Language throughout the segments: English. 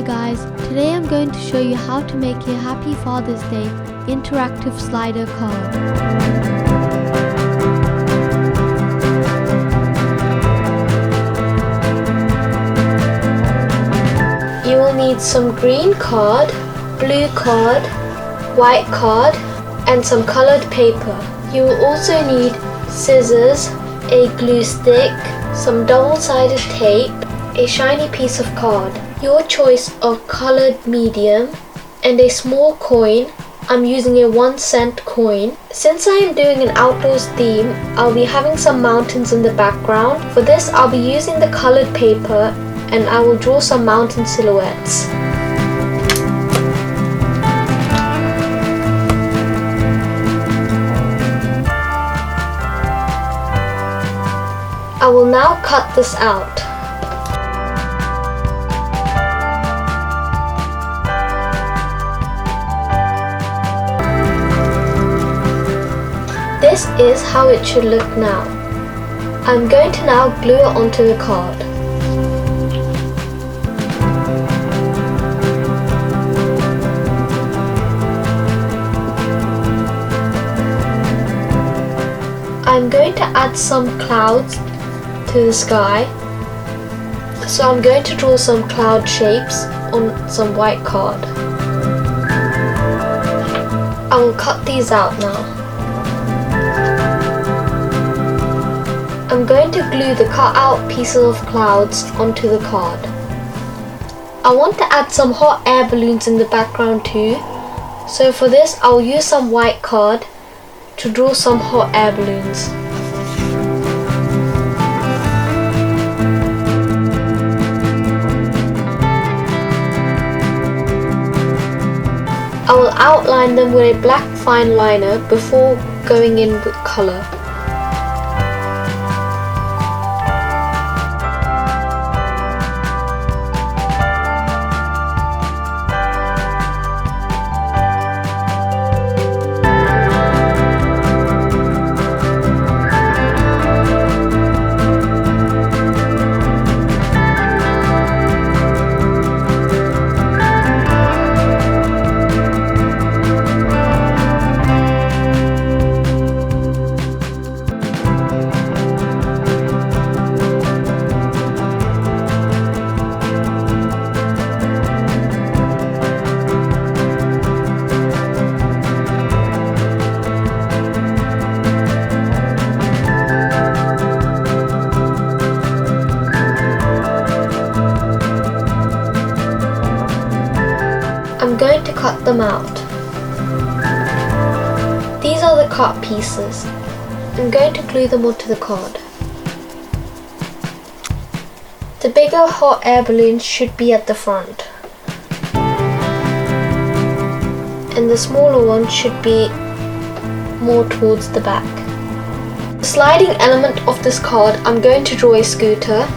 guys, today I'm going to show you how to make a Happy Father's Day interactive slider card. You will need some green card, blue card, white card and some colored paper. You will also need scissors, a glue stick, some double-sided tape, a shiny piece of card, your choice of colored medium, and a small coin. I'm using a 1-cent coin. Since I am doing an outdoors theme, I'll be having some mountains in the background. For this, I'll be using the colored paper and I will draw some mountain silhouettes. I will now cut this out. This is how it should look now. I'm going to now glue it onto the card. I'm going to add some clouds to the sky. So I'm going to draw some cloud shapes on some white card. I will cut these out now. I'm going to glue the cut out pieces of clouds onto the card. I want to add some hot air balloons in the background too. So for this I'll use some white card to draw some hot air balloons. I will outline them with a black fine liner before going in with colour. I'm going to cut them out. These are the cut pieces. I'm going to glue them onto the card. The bigger hot air balloons should be at the front. And the smaller ones should be more towards the back. The sliding element of this card, I'm going to draw a scooter.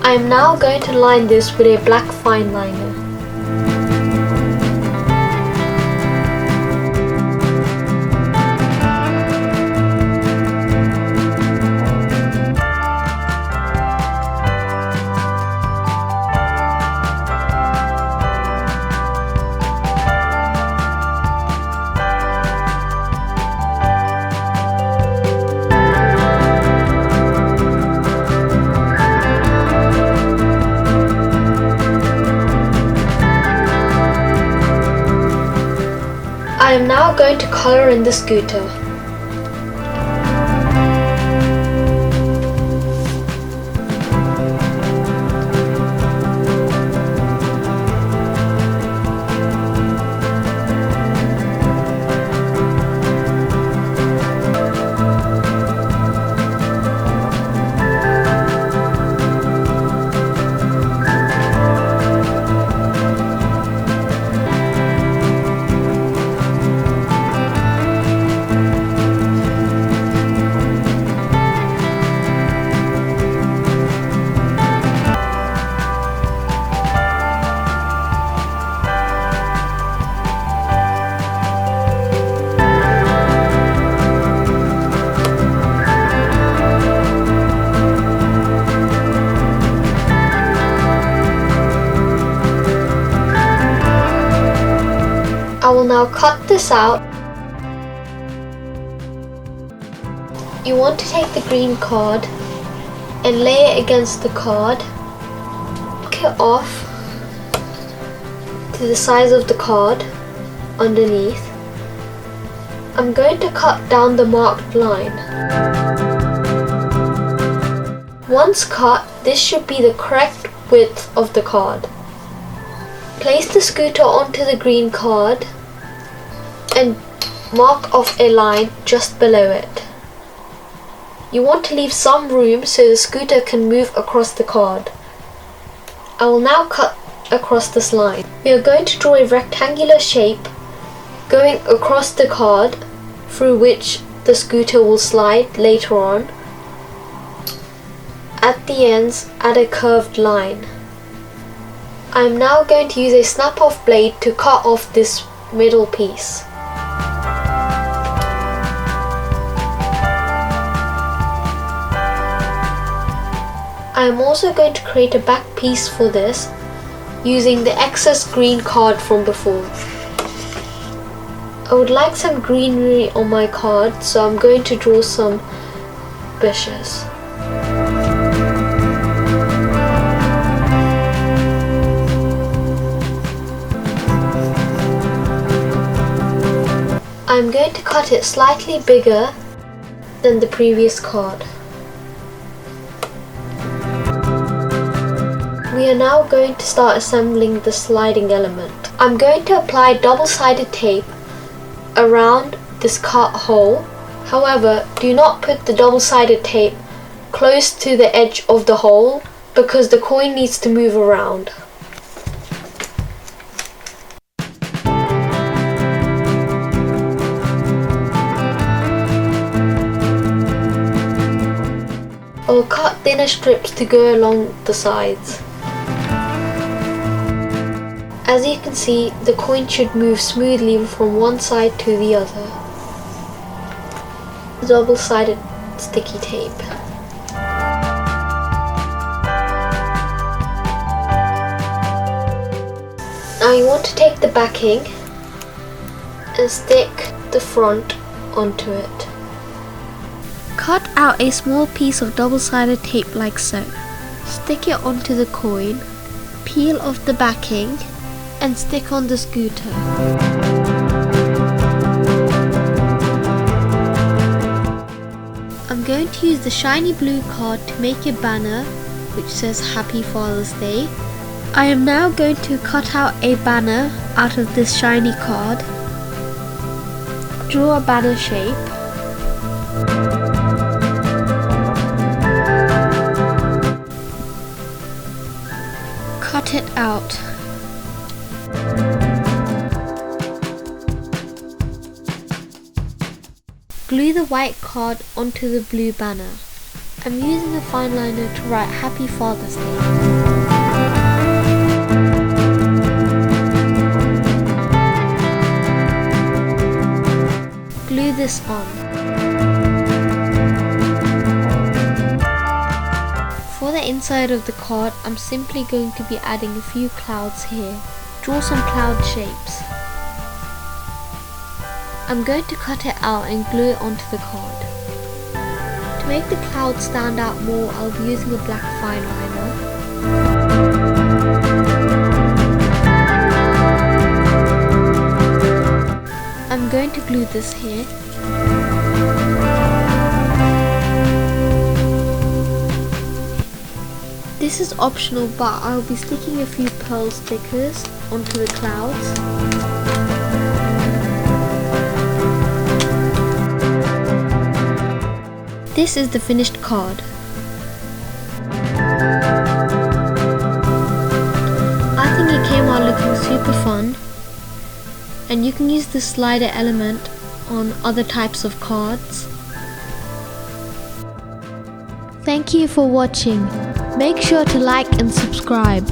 I am now going to line this with a black fine liner. I am now going to colour in the scooter. I will now cut this out. You want to take the green card and lay it against the card. Mark it off to the size of the card underneath. I'm going to cut down the marked line. Once cut, this should be the correct width of the card. Place the scooter onto the green card and mark off a line just below it. You want to leave some room so the scooter can move across the card. I will now cut across this line. We are going to draw a rectangular shape going across the card through which the scooter will slide later on. At the ends, add a curved line. I am now going to use a snap-off blade to cut off this middle piece. I am also going to create a back piece for this using the excess green card from before. I would like some greenery on my card, so I'm going to draw some bushes. I'm going to cut it slightly bigger than the previous card. We are now going to start assembling the sliding element. I'm going to apply double-sided tape around this cut hole. However, do not put the double-sided tape close to the edge of the hole because the coin needs to move around. I'll cut thinner strips to go along the sides. As you can see, the coin should move smoothly from one side to the other. Double-sided sticky tape. Now you want to take the backing and stick the front onto it. Cut out a small piece of double-sided tape like so. Stick it onto the coin, peel off the backing and stick on the scooter. I'm going to use the shiny blue card to make a banner which says Happy Father's Day. I am now going to cut out a banner out of this shiny card. Draw a banner shape. Cut it out. Glue the white card onto the blue banner. I'm using a fine liner to write Happy Father's Day. Glue this on. For the inside of the card, I'm simply going to be adding a few clouds here. Draw some cloud shapes. I'm going to cut it out and glue it onto the card. To make the cloud stand out more, I'll be using a black fine liner. I'm going to glue this here. This is optional, but I'll be sticking a few pearl stickers onto the clouds. This is the finished card. I think it came out looking super fun, and you can use the slider element on other types of cards. Thank you for watching. Make sure to like and subscribe.